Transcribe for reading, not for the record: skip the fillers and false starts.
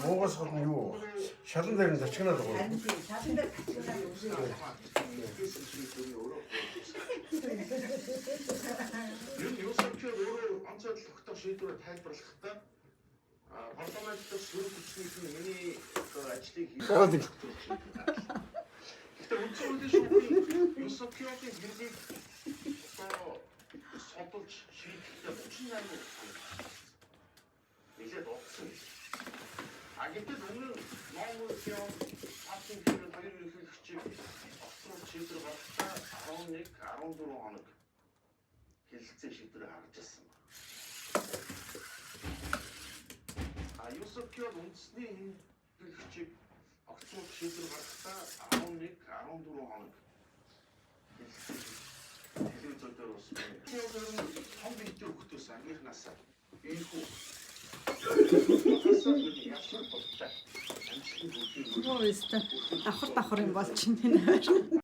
Монгол хот нь юу? Шалан дээр нь зачгнаад байгаа. Шалан дээр зачгнаад Юусапчид өөрөө онцгой тогтоох шийдвэрээр тайлбарлахдаа парламентд сөрөг хүчний миний ажлыг хийх. Гэхдээ үндсэндээ шүүхийн Юусапчидын хэрэглийг содолж шийдэхдээ 38%. Нэлээд удсан. Гэтэл өмнө Монгол юм хатын хэрэг хоёр ерөнхийлөгчийг огцрол шийдвэр гаргахтаа 11, 14 хоног хэлэлцээ шийдвэрээ гаргаж ирсэн байна. Юусапчид үндэсний хэрэглэгчийг огцрол шийдвэр гаргахтаа 11, 14 хоног хэлэлцээ дээр ус байна. Том битүү хөлтөөс ангийнхнаас ийхүү давхар юм болж байна.